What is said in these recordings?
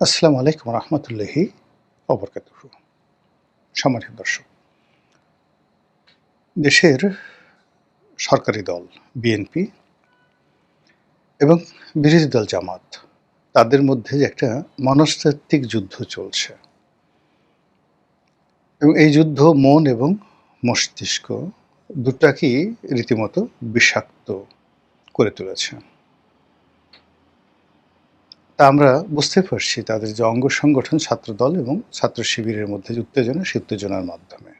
আসসালামু আলাইকুম রহমতুল্লাহি অবরকাতুহু। সম্মানিত দর্শক, দেশের সরকারি দল বিএনপি এবং বিরোধী দল জামাত, তাদের মধ্যে যে একটা মনস্তাত্ত্বিক যুদ্ধ চলছে এবং এই যুদ্ধ মন এবং মস্তিষ্ক দুটাকেই রীতিমতো বিষাক্ত করে তুলেছে। তা আমরা বুঝতে পারছি তাদের যে অঙ্গ সংগঠন ছাত্রদল এবং ছাত্র শিবিরের মধ্যে যে উত্তেজনা, সেই উত্তেজনার মাধ্যমে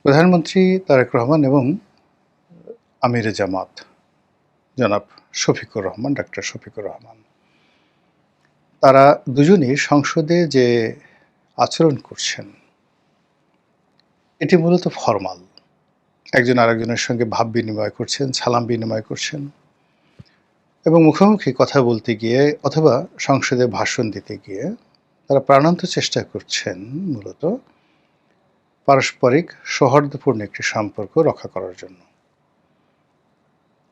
প্রধানমন্ত্রী তারেক রহমান এবং আমিরে জামাত জনাব শফিকুর রহমান, ডাক্তার শফিকুর রহমান, তারা দুজনই সংসদে যে আচরণ করছেন এটি মূলত ফরমাল। একজন আরেকজনের সঙ্গে ভাব বিনিময় করছেন, সালাম বিনিময় করছেন এবং মুখোমুখি কথা বলতে গিয়ে অথবা সংসদে ভাষণ দিতে গিয়ে তারা প্রাণান্ত চেষ্টা করছেন মূলত পারস্পরিক সৌহার্দ্যপূর্ণ একটি সম্পর্ক রক্ষা করার জন্য।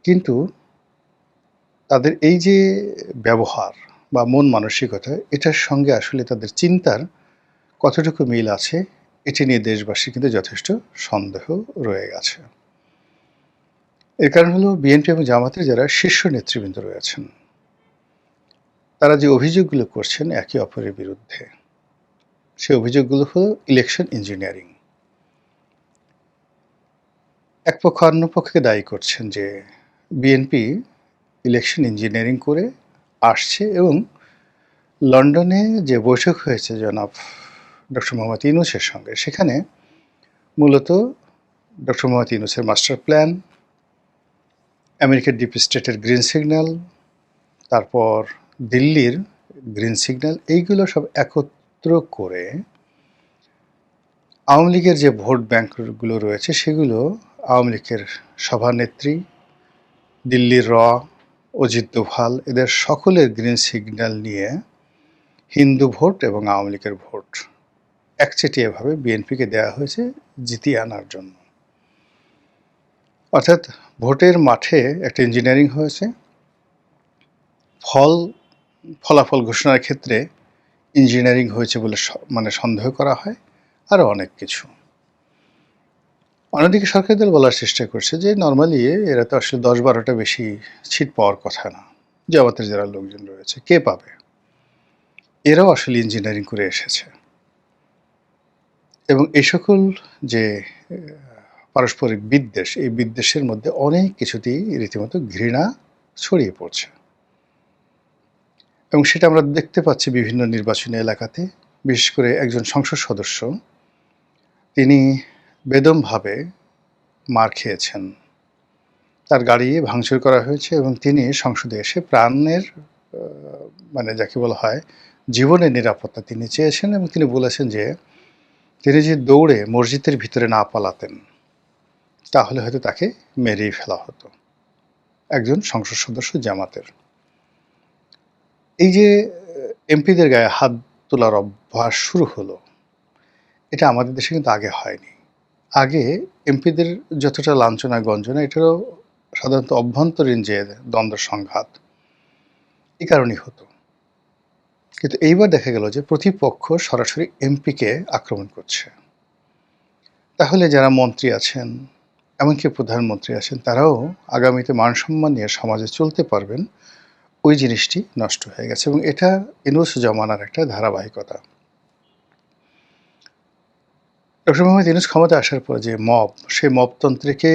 কিন্তু তাদের এই যে ব্যবহার বা মন মানসিকতা, এটার সঙ্গে আসলে তাদের চিন্তার কতটুকু মিল আছে এটি নিয়ে দেশবাসী কিন্তু যথেষ্ট সন্দেহ রয়ে গেছে। এর কারণ হলো বিএনপি এবং জামাতের যারা শীর্ষ নেতৃবৃন্দ রয়েছেন তারা যে অভিযোগগুলো করছেন একে অপরের বিরুদ্ধে, সেই অভিযোগগুলো হলো ইলেকশন ইঞ্জিনিয়ারিং। এক পক্ষ অন্য পক্ষকে দায়ী করছেন যে বিএনপি ইলেকশন ইঞ্জিনিয়ারিং করে আসছে এবং লন্ডনে যে বৈঠক হয়েছে জনাব ডক্টর মোহাম্মদ ইউনূসের সঙ্গে, সেখানে মূলত ডক্টর মোহাম্মদ ইউনূসের মাস্টার প্ল্যান, আমেরিকার ডিপ স্টেটের গ্রিন সিগন্যাল, তারপর দিল্লির গ্রিন সিগন্যাল, এইগুলো সব একত্র করে আওয়ামী লীগের যে ভোট ব্যাংকগুলো রয়েছে সেগুলো আওয়ামী লীগের সভানেত্রী, দিল্লির অজিত দোভাল, এদের সকলের গ্রিন সিগন্যাল নিয়ে হিন্দু ভোট এবং আওয়ামী লীগের ভোট একচেটিয়াভাবে বিএনপিকে দেওয়া হয়েছে জিতিয়ে আনার জন্য। অর্থাৎ ভোটের মাঠে একটা ইঞ্জিনিয়ারিং হয়েছে, ফলাফল ঘোষণার ক্ষেত্রে ইঞ্জিনিয়ারিং হয়েছে বলে মানে সন্দেহ করা হয়, আরও অনেক কিছু। অন্যদিকে সরকারি দল বলার চেষ্টা করছে যে নর্মালি এরা তো আসলে 10-12টা বেশি সিট পাওয়ার কথা না, জামাতের যারা লোকজন রয়েছে কে পাবে, এরাও আসলে ইঞ্জিনিয়ারিং করে এসেছে। এবং এই সকল যে পারস্পরিক বিদ্বেষ, এই বিদ্বেষের মধ্যে অনেক কিছুতেই রীতিমতো ঘৃণা ছড়িয়ে পড়ছে এবং সেটা আমরা দেখতে পাচ্ছি বিভিন্ন নির্বাচনী এলাকাতে। বিশেষ করে একজন সংসদ সদস্য, তিনি বেদমভাবে মার খেয়েছেন, তার গাড়ি ভাঙচুর করা হয়েছে এবং তিনি সংসদে এসে প্রাণের মানে যাকে বলা হয় জীবনের নিরাপত্তা তিনি চেয়েছেন এবং তিনি বলেছেন যে তিনি যে দৌড়ে মসজিদের ভিতরে না পালাতেন তাহলে হয়তো তাকে মেরেই ফেলা হতো। একজন সংসদ সদস্য জামাতের। এই যে এমপিদের গায়ে হাত তোলার অভ্যাস শুরু হলো, এটা আমাদের দেশে কিন্তু আগে হয়নি। আগে এমপিদের যতটা লাঞ্ছনা গঞ্জনা, এটারও সাধারণত অভ্যন্তরীণ যে দ্বন্দ্ব সংঘাত, এই কারণেই হতো। কিন্তু এইবার দেখা গেল যে প্রতিপক্ষ সরাসরি এমপিকে আক্রমণ করছে। তাহলে যারা মন্ত্রী আছেন, এমনকি প্রধানমন্ত্রী আছেন, তারাও আগামীতে মানসম্মান নিয়ে সমাজে চলতে পারবেন, ওই জিনিসটি নষ্ট হয়ে গেছে এবং এটা ইউনূস জমানার একটা ধারাবাহিকতা। ডক্টর মোহাম্মদ ইউনূস ক্ষমতায় আসার পর যে মব, সেই মবতন্ত্রে কে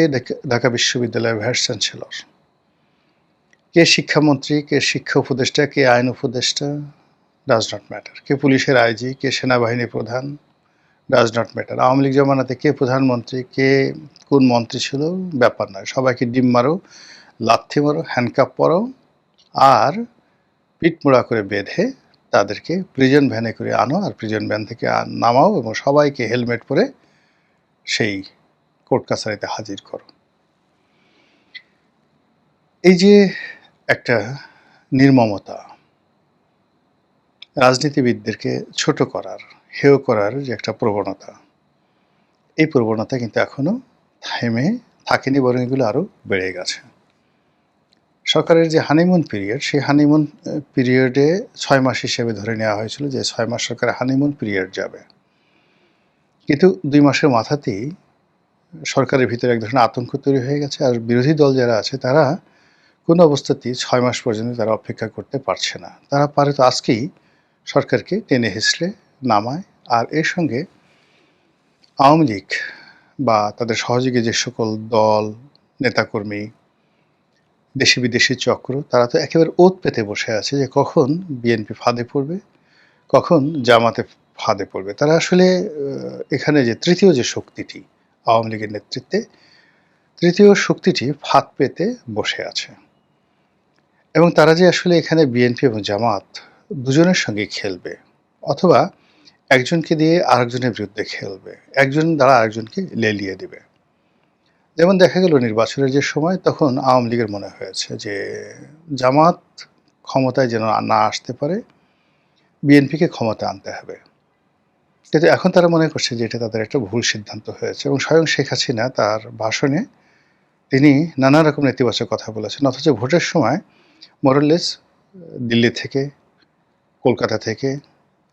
ঢাকা বিশ্ববিদ্যালয়ের ভাইস চ্যান্সেলর, কে শিক্ষামন্ত্রী, কে শিক্ষা উপদেষ্টা, কে আইন উপদেষ্টা, ডাজ নট ম্যাটার, কে পুলিশের আইজি, কে সেনাবাহিনী প্রধান, does not matter. Awami League জমানাতে কে প্রধানমন্ত্রী, কে কোন মন্ত্রী ছিল, ব্যাপার নয়। সবাইকে ডিম মারো, লাথি মারো, হ্যান্ডকাপ পরো আর পিঠমোড়া করে বেঁধে তাদেরকে প্রিজন ভ্যানে করে আনো আর প্রিজন ভ্যান থেকে নামাও এবং সবাইকে হেলমেট পরে সেই কোর্ট কাছারিতে হাজির করো। এই যে একটা নির্মমতা, রাজনীতিবিদদেরকে ছোট করার, হেয় করার যে একটা প্রবণতা, এই প্রবণতা কিন্তু এখনো থেমে থাকেনি, বরং এগুলো আরও বেড়ে গেছে। সরকারের যে হানিমুন পিরিয়ড, সেই হানিমুন পিরিয়ডে ৬ মাস হিসেবে ধরে নেওয়া হয়েছিল যে ৬ মাস সরকারের হানিমুন পিরিয়ড যাবে। কিন্তু ২ মাসের মাথাতেই সরকারের ভিতরে এক ধরনের আতঙ্ক তৈরি হয়ে গেছে। আর বিরোধী দল যারা আছে তারা কোনো অবস্থাতেই ৬ মাস পর্যন্ত তারা অপেক্ষা করতে পারছে না। তারা পারে তো আজকেই সরকারকে টেনে হেঁচড়ে নামায়। আর এর সঙ্গে আওয়ামী লীগ বা তাদের সহযোগী যে সকল দল, নেতাকর্মী, দেশি বিদেশি চক্র, তারা তো একেবারে ওত পেতে বসে আছে যে কখন বিএনপি ফাঁদে পড়বে, কখন জামাতে ফাঁদে পড়বে। তারা আসলে এখানে যে তৃতীয় যে শক্তিটি আওয়ামী লীগের নেতৃত্বে, তৃতীয় শক্তিটি ফাঁদ পেতে বসে আছে। এবং তারা যে আসলে এখানে বিএনপি এবং জামাত দুজনের সঙ্গে খেলবে, অথবা একজনকে দিয়ে আরেকজনের বিরুদ্ধে খেলবে, একজন দ্বারা আরেকজনকে লেলিয়ে দিবে। যেমন দেখা গেল নির্বাচনের যে সময়, তখন আওয়ামী লীগের মনে হয়েছে যে জামাত ক্ষমতায় যেন না আসতে পারে, বিএনপিকে ক্ষমতা আনতে হবে। কিন্তু এখন তারা মনে করছে যে এটা তাদের একটা ভুল সিদ্ধান্ত হয়েছে। এবং স্বয়ং শেখ হাসিনা তার ভাষণে তিনি নানা রকম নেতিবাচক কথা বলেছেন, অথচ ভোটের সময় মোরালেস দিল্লি থেকে, কলকাতা থেকে,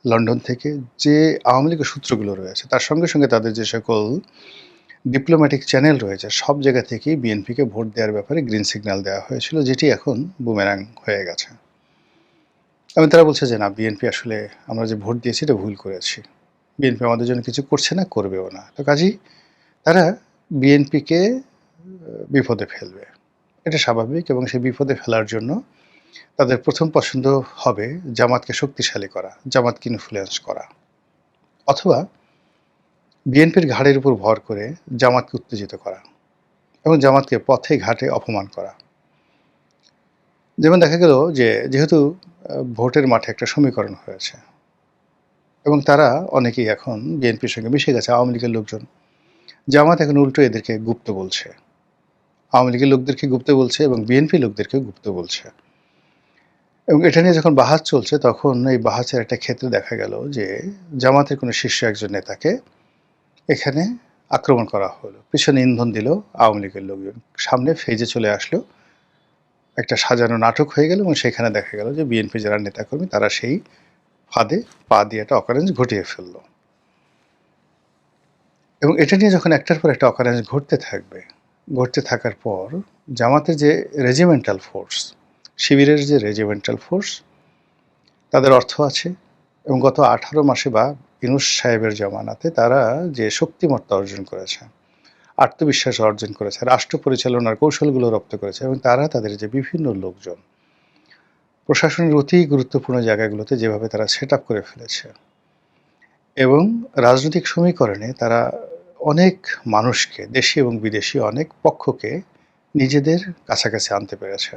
লন্ডন থেকে যে আওয়ামী লীগের সূত্রগুলো রয়েছে, তার সঙ্গে সঙ্গে তাদের যে সকল ডিপ্লোম্যাটিক চ্যানেল রয়েছে, সব জায়গা থেকেই বিএনপিকে ভোট দেওয়ার ব্যাপারে গ্রিন সিগন্যাল দেওয়া হয়েছিল, যেটি এখন বুমেরাং হয়ে গেছে। এবং তারা বলছে যে না, বিএনপি আসলে আমরা যে ভোট দিয়েছি এটা ভুল করেছি, বিএনপি আমাদের জন্য কিছু করছে না, করবেও না। তো কাজেই তারা বিএনপিকে বিপদে ফেলবে, এটা স্বাভাবিক। এবং সেই বিপদে ফেলার জন্য তাদের প্রথম পছন্দ হবে জামাতকে শক্তিশালী করা, জামাতকে ইনফ্লুয়েন্স করা, অথবা বিএনপির ঘাড়ের উপর ভর করে জামাতকে উত্তেজিত করা এবং জামাতকে পথে ঘাটে অপমান করা। যেমন দেখা গেল যে যেহেতু ভোটের মাঠে একটা সমীকরণ হয়েছে এবং তারা অনেকেই এখন বিএনপির সঙ্গে মিশে গেছে, আওয়ামী লীগের লোকজন, জামাত এখন উল্টো এদেরকে গুপ্ত বলছে, আওয়ামী লীগের লোকদেরকে গুপ্ত বলছে এবং বিএনপি লোকদেরকে গুপ্ত বলছে। এবং এটা নিয়ে যখন বাহাস চলছে, তখন এই বাহাসের একটা ক্ষেত্রে দেখা গেল যে জামাতের কোনো শীর্ষ একজন নেতাকে এখানে আক্রমণ করা হলো, পিছনে ইন্ধন দিল আওয়ামী লীগের লোকজন, সামনে ফেজে চলে আসলো, একটা সাজানো নাটক হয়ে গেল। এবং সেখানে দেখা গেল যে বিএনপি যারা নেতাকর্মী, তারা সেই ফাঁদে পা দিয়ে একটা অকারেন্স ঘটিয়ে ফেলল। এবং এটা নিয়ে যখন একটার পর একটা অকারেন্স ঘটতে থাকবে, ঘটতে থাকার পর জামাতের যে রেজিমেন্টাল ফোর্স, শিবিরের যে রেজিমেন্টাল ফোর্স, তাদের অর্থ আছে এবং গত 18 মাসে বা ইউনূস সাহেবের জমানাতে তারা যে শক্তিমত্তা অর্জন করেছে, আত্মবিশ্বাস অর্জন করেছে, রাষ্ট্র পরিচালনার কৌশলগুলো রপ্ত করেছে, এবং তারা তাদের যে বিভিন্ন লোকজন প্রশাসনের অতি গুরুত্বপূর্ণ জায়গাগুলোতে যেভাবে তারা সেট আপ করে ফেলেছে, এবং রাজনৈতিক সমীকরণে তারা অনেক মানুষকে, দেশি এবং বিদেশি অনেক পক্ষকে নিজেদের কাছাকাছি আনতে পেরেছে।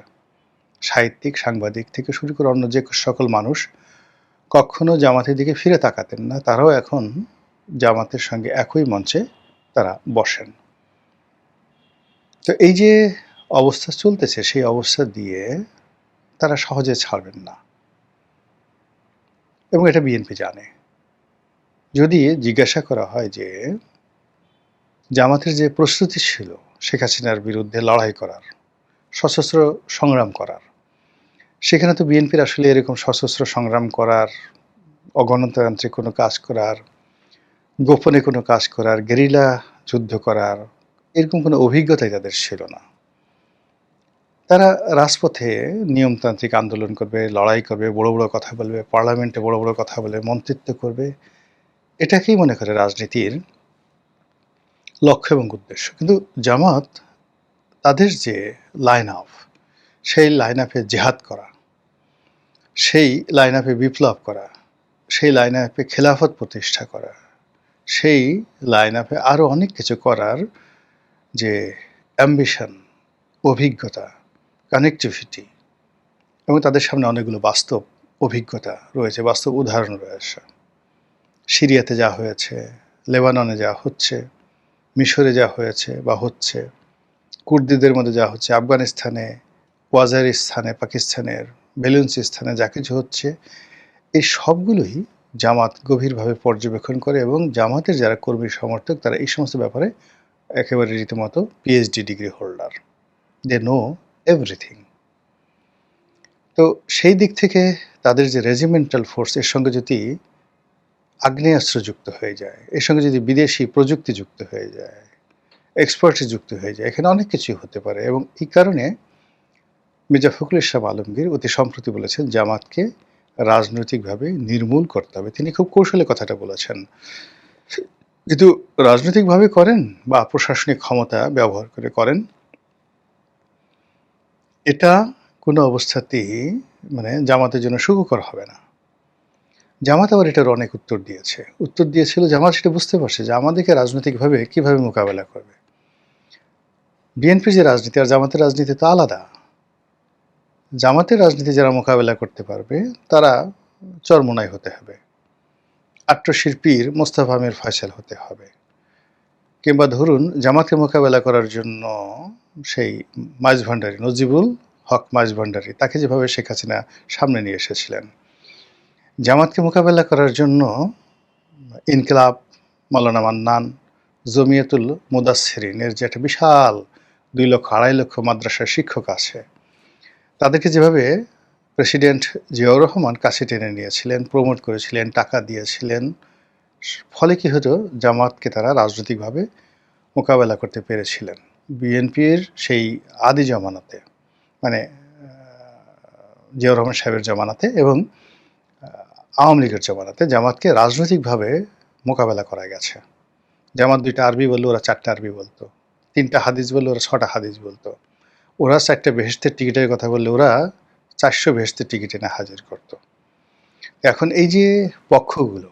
সাহিত্যিক, সাংবাদিক থেকে শুরু করে অন্য যে সকল মানুষ কখনো জামাতের দিকে ফিরে তাকাতেন না, তারাও এখন জামাতের সঙ্গে একই মঞ্চে তারা বসেন। তো এই যে অবস্থা চলতেছে, সেই অবস্থা দিয়ে তারা সহজে ছাড়বেন না, এবং এটা বিএনপি জানে। যদি জিজ্ঞাসা করা হয় যে জামাতের যে প্রস্তুতি ছিল শেখ হাসিনার বিরুদ্ধে লড়াই করার, সশস্ত্র সংগ্রাম করার, সেখানে তো বিএনপির আসলে এরকম সশস্ত্র সংগ্রাম করার, অগণতান্ত্রিক কোনো কাজ করার, গোপনে কোনো কাজ করার, গেরিলা যুদ্ধ করার এরকম কোনো অভিজ্ঞতাই তাদের ছিল না। তারা রাজপথে নিয়মতান্ত্রিক আন্দোলন করবে, লড়াই করবে, বড় বড় কথা বলবে, পার্লামেন্টে বড় বড় কথা বলে মন্ত্রিত্ব করবে, এটাকেই মনে করে রাজনীতির লক্ষ্য এবং উদ্দেশ্য। কিন্তু জামাত তাদের যে লাইন আপ, সেই লাইন আপে জেহাদ করা, সেই লাইন আপে বিপ্লব করা, সেই লাইন আপে খেলাফত প্রতিষ্ঠা করা, সেই লাইন আপে আরও অনেক কিছু করার যে অ্যাম্বিশন, অভিজ্ঞতা, কানেক্টিভিটি, এবং তাদের সামনে অনেকগুলো বাস্তব অভিজ্ঞতা রয়েছে, বাস্তব উদাহরণ রয়েছে। সিরিয়াতে যা হয়েছে, লেবাননে যা হচ্ছে, মিশরে যা হয়েছে বা হচ্ছে, কুর্দিদের মধ্যে যা হচ্ছে, আফগানিস্তানে, ওয়াজিরিস্তানে, পাকিস্তানের বেলুচিস্তানে যা কিছু হচ্ছে, এই সবগুলোই জামাত গভীরভাবে পর্যবেক্ষণ করে, এবং জামাতের যারা কর্মী সমর্থক, তারা এই সমস্ত ব্যাপারে একেবারে রীতিমতো PhD degree holder, they know everything. তো সেই দিক থেকে তাদের যে রেজিমেন্টাল ফোর্স এর সঙ্গে যদি আগ্নেয়াস্ত্র যুক্ত হয়ে যায়, এর সঙ্গে যদি বিদেশি প্রযুক্তি যুক্ত হয়ে যায়, এক্সপার্টিস যুক্ত হয়ে যায়, এখানে অনেক কিছুই হতে পারে এবং এই কারণে মির্জা ফখরুল ইসলাম আলমগীর অতি সম্প্রতি বলেছেন জামাতকে রাজনৈতিকভাবে নির্মূল করতে হবে। তিনি খুব কৌশলে কথাটা বলেছেন। কিন্তু রাজনৈতিকভাবে করেন বা প্রশাসনিক ক্ষমতা ব্যবহার করে করেন, এটা কোনো অবস্থাতেই মানে জামাতের জন্য সুখকর হবে না। জামাত আবার এটার অনেক উত্তর দিয়েছে। উত্তর দিয়েছিল জামাত সেটা বুঝতে পারছে যে আমাদেরকে রাজনৈতিকভাবে কিভাবে মোকাবেলা করবে। বিএনপির যে রাজনীতি আর জামাতের রাজনীতি তো আলাদা। জামাতের রাজনীতি যারা মোকাবেলা করতে পারবে তারা চরমোনাই হতে হবে, আট্টশিল্পীর মোস্তফা আমির ফয়সাল হতে হবে, কিংবা ধরুন জামাতকে মোকাবেলা করার জন্য সেই মাইজভান্ডারী নজিবুল হক মাইজভান্ডারী তাকে যেভাবে শেখ হাসিনা সামনে নিয়ে এসেছিলেন, জামাতকে মোকাবেলা করার জন্য ইনকিলাব, মাওলানা মান্নান, জমিয়তুল মুদাসসিরিনের যে একটা বিশাল 2 লক্ষ 2.5 লক্ষ মাদ্রাসার শিক্ষক আছে, তাদেরকে যেভাবে প্রেসিডেন্ট জিয়াউর রহমান কাছে টেনে নিয়েছিলেন, প্রমোট করেছিলেন, টাকা দিয়েছিলেন, ফলে কি হতো জামাতকে তারা রাজনৈতিকভাবে মোকাবেলা করতে পেরেছিলেন। বিএনপির সেই আদি জামানাতে মানে জিয়াউর রহমান সাহেবের জামানাতে এবং আওয়ামী লীগের জামানাতে জামাতকে রাজনৈতিকভাবে মোকাবেলা করা গেছে। জামাত 2টা আরবি বললে ওরা 4টা আরবি বলতো, 3টা হাদিস বললে ওরা 6টা হাদিস বলতো, ওরা 4টা বেহেশতের টিকিটের কথা বললে ওরা 400 বেহেশতের টিকিট এনে হাজির করত। এখন এই যে পক্ষগুলো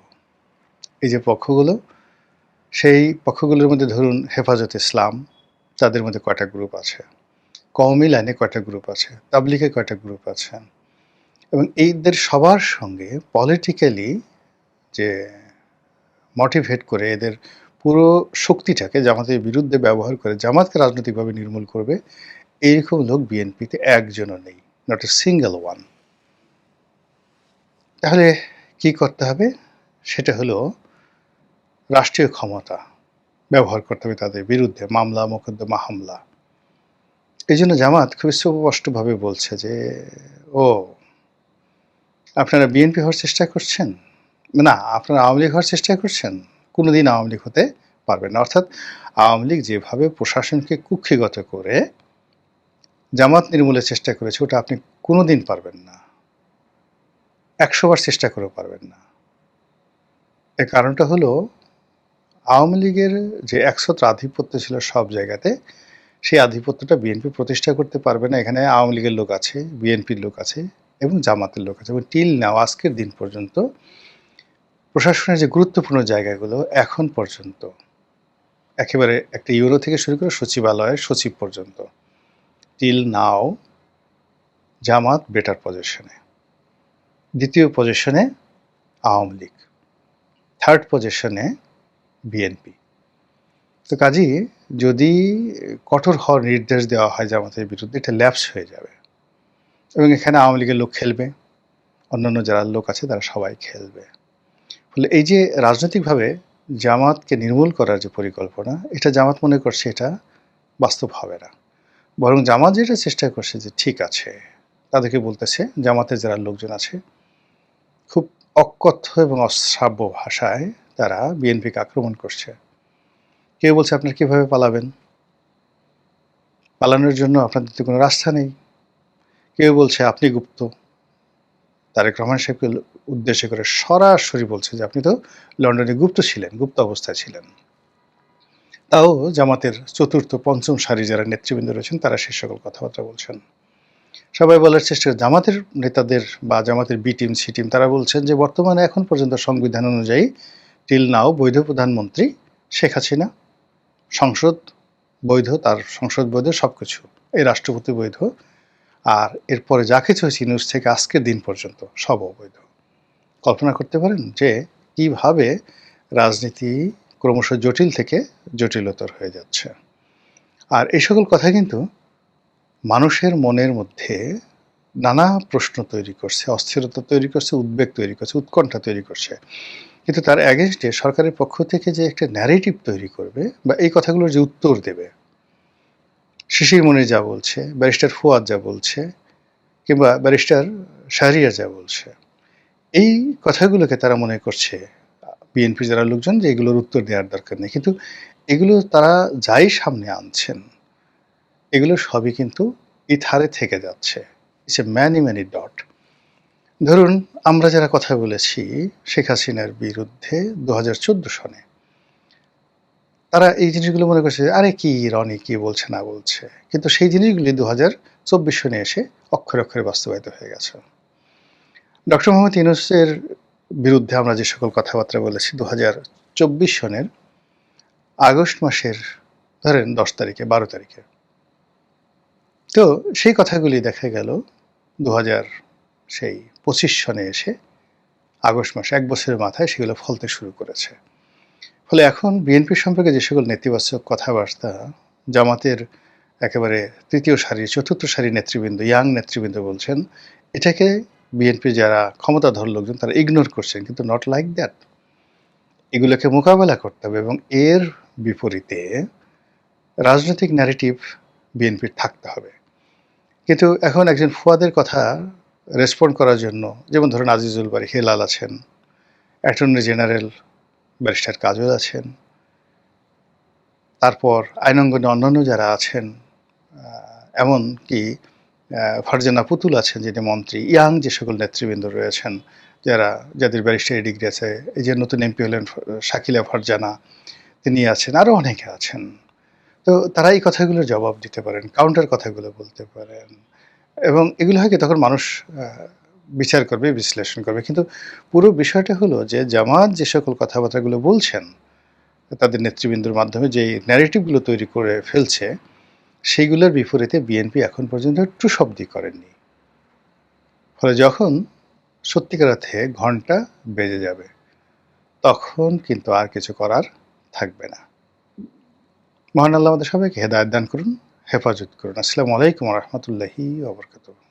সেই পক্ষগুলোর মধ্যে ধরুন হেফাজত ইসলাম, তাদের মধ্যে কয়টা গ্রুপ আছে, কওমি লাইনে কয়টা গ্রুপ আছে, তাবলিগে কয়টা গ্রুপ আছে, এবং এইদের সবার সঙ্গে পলিটিক্যালি যে মোটিভেট করে এদের পুরো শক্তিটাকে জামাতের বিরুদ্ধে ব্যবহার করে জামাতকে রাজনৈতিকভাবে নির্মূল করবে, এইরকম লোক বিএনপিতে একজনও নেই, নট এ সিঙ্গেল ওয়ান। তাহলে কি করতে হবে? সেটা হলো রাষ্ট্রীয় ক্ষমতা ব্যবহার করতে হবে তাদের বিরুদ্ধে, মামলা মোকদ্দমা হামলা। এই জন্য জামাত খুবই স্পষ্টভাবে বলছে যে আপনারা বিএনপি হওয়ার চেষ্টা করছেন, না আপনারা আওয়ামী লীগ হওয়ার চেষ্টা করছেন, কোনোদিন আওয়ামী লীগ হতে পারবেন না। অর্থাৎ আওয়ামী লীগ যেভাবে প্রশাসনকে কুক্ষিগত করে জামাত নির্মূলের চেষ্টা করেছে ওটা আপনি কোনোদিন পারবেন না, 100 বার চেষ্টা করেও পারবেন না। এর কারণটা হলো আওয়ামী লীগের যে একছত্র আধিপত্য ছিল সব জায়গাতে, সেই আধিপত্যটা বিএনপি প্রতিষ্ঠা করতে পারবে না। এখানে আওয়ামী লীগের লোক আছে, বিএনপির লোক আছে এবং জামাতের লোক আছে, এবং টিল নাও আজকের দিন পর্যন্ত প্রশাসনের যে গুরুত্বপূর্ণ জায়গাগুলো এখন পর্যন্ত একেবারে একটা ইউরো থেকে শুরু করে সচিবালয়ের সচিব পর্যন্ত টিল নাও জামাত বেটার পজিশনে, দ্বিতীয় পজিশনে আওয়ামী লীগ, থার্ড পজিশনে বিএনপি। তো কাজেই যদি কঠোর হওয়ার নির্দেশ দেওয়া হয় জামাতের বিরুদ্ধে, এটা ল্যাপস হয়ে যাবে এবং এখানে আওয়ামী লীগের লোক খেলবে, অন্যান্য যারা লোক আছে তারা সবাই খেলবে। ফলে এই যে রাজনৈতিকভাবে জামাতকে নির্মূল করার যে পরিকল্পনা, এটা জামাত মনে করছে এটা বাস্তব হবে না। বরং জামাত যেটা চেষ্টা করছে যে ঠিক আছে, তাদেরকে বলতেছে জামাতের যারা লোকজন আছে খুব অকথ্য এবং অশ্রাব্য ভাষায় তারা বিএনপিকে আক্রমণ করছে। কেউ বলছে আপনারা কীভাবে পালাবেন, পালানোর জন্য আপনাদের তো কোনো রাস্তা নেই। কেউ বলছে আপনি গুপ্ত, তারেক রহমান সাহেবকে উদ্দেশ্য করে সরাসরি বলছে যে আপনি তো লন্ডনে গুপ্ত ছিলেন, গুপ্ত অবস্থায় ছিলেন। তাও জামাতের চতুর্থ পঞ্চম সারি যারা নেতৃবৃন্দ রয়েছেন তারা সে সকল কথাবার্তা বলছেন। সবাই বলার চেষ্টা, জামাতের নেতাদের বা জামাতের বি টিম সি টিম তারা বলছেন যে বর্তমানে এখন পর্যন্ত সংবিধান অনুযায়ী টিল নাও বৈধ প্রধানমন্ত্রী শেখ হাসিনা, সংসদ বৈধ, তার সংসদ বৈধ, সব কিছু, এই রাষ্ট্রপতি বৈধ, আর এরপরে যা কিছু হয়েছে নিউজ থেকে আজকের দিন পর্যন্ত সব অবৈধ। কল্পনা করতে পারেন যে কিভাবে রাজনীতি ক্রমশ জটিল থেকে জটিলতর হয়ে যাচ্ছে। আর এই সকল কথা কিন্তু মানুষের মনের মধ্যে নানা প্রশ্ন তৈরি করছে, অস্থিরতা তৈরি করছে, উদ্বেগ তৈরি করছে, উৎকণ্ঠা তৈরি করছে। কিন্তু তার অ্যাগেনস্টে সরকারের পক্ষ থেকে যে একটা ন্যারেটিভ তৈরি করবে বা এই কথাগুলোর যে উত্তর দেবে, শিশির মনির যা বলছে, ব্যারিস্টার ফুয়াদ যা বলছে, কিংবা ব্যারিস্টার শাহরিয়ার যা বলছে, এই কথাগুলোকে তারা মনে করছে বিএনপি যারা লোকজন যে এগুলোর উত্তর দেওয়ার দরকার নেই। কিন্তু এগুলো তারা যাই সামনে আনছেন, এগুলো সবই কিন্তু ইথারে থেকে যাচ্ছে। It's a many, many dot. ধরুন আমরা যারা কথা বলেছি শেখ হাসিনার বিরুদ্ধে ২০১৪ সনে, তারা এই জিনিসগুলো মনে করছে আরে কি রনি কি বলছে না বলছে, কিন্তু সেই জিনিসগুলি ২০২৪ সনে এসে অক্ষরে অক্ষরে বাস্তবায়িত হয়ে গেছে। ডক্টর মোহাম্মদ ইউনূসের বিরুদ্ধে আমরা যে সকল কথাবার্তা বলেছি ২০২৪ সনের আগস্ট মাসের ধরেন ১০ তারিখে ১২ তারিখে, তো সেই কথাগুলি দেখা গেল ২০২৫ সনে এসে আগস্ট মাসে ১ বছরের মাথায় সেগুলো ফলতে শুরু করেছে। ফলে এখন বিএনপি সম্পর্কে যে সকল নেতিবাচক কথাবার্তা জামাতের একেবারে তৃতীয় সারি চতুর্থ সারি নেতৃবৃন্দ, ইয়াং নেতৃবৃন্দ বলছেন, এটাকে বিএনপি যারা ক্ষমতাধর লোকজন তারা ইগনোর করছেন, কিন্তু নট লাইক দ্যাট। এগুলোকে মোকাবেলা করতে হবে এবং এর বিপরীতে রাজনৈতিক ন্যারেটিভ বিএনপির থাকতে হবে। কিন্তু এখন একজন ফুয়াদের কথা রেসপন্ড করার জন্য, যেমন ধরুন আজিজুল বারী হেলাল আছেন, অ্যাটর্নি জেনারেল ব্যারিস্টার কাজল আছেন, তারপর আইনাঙ্গনে অন্যান্য যারা আছেন, এমনকি ফারজানা পুতুল আছেন যিনি মন্ত্রী, ইয়াং যে সকল নেতৃবৃন্দ রয়েছেন যাদের ব্যারিস্টারি ডিগ্রি আছে, এই যে নতুন এমপি হলেন শাকিলা ফারজানা, তিনি আছেন, আরও অনেকে আছেন। তো তারা এই কথাগুলোর জবাব দিতে পারেন, কাউন্টার কথাগুলো বলতে পারেন, এবং এগুলো হয় কি তখন মানুষ বিচার করবে, বিশ্লেষণ করবে। কিন্তু পুরো বিষয়টা হলো যে জামাত যে সকল কথাবার্তাগুলো বলছেন তাদের নেতৃবৃন্দের মাধ্যমে যে ন্যারেটিভগুলো তৈরি করে ফেলছে, সেইগুলোর বিপরীতে বিএনপি এখন পর্যন্ত টু শব্দই করেননি। ফলে যখন সত্যিকার অর্থে ঘন্টা বেজে যাবে তখন কিন্তু আর কিছু করার থাকবে না। মহান আল্লাহ আমাদের সবাইকে হেদায়েত দান করুন, হেফাজত করুন। আসসালামু আলাইকুম ওয়া রাহমাতুল্লাহি ওয়া বারাকাতুহু।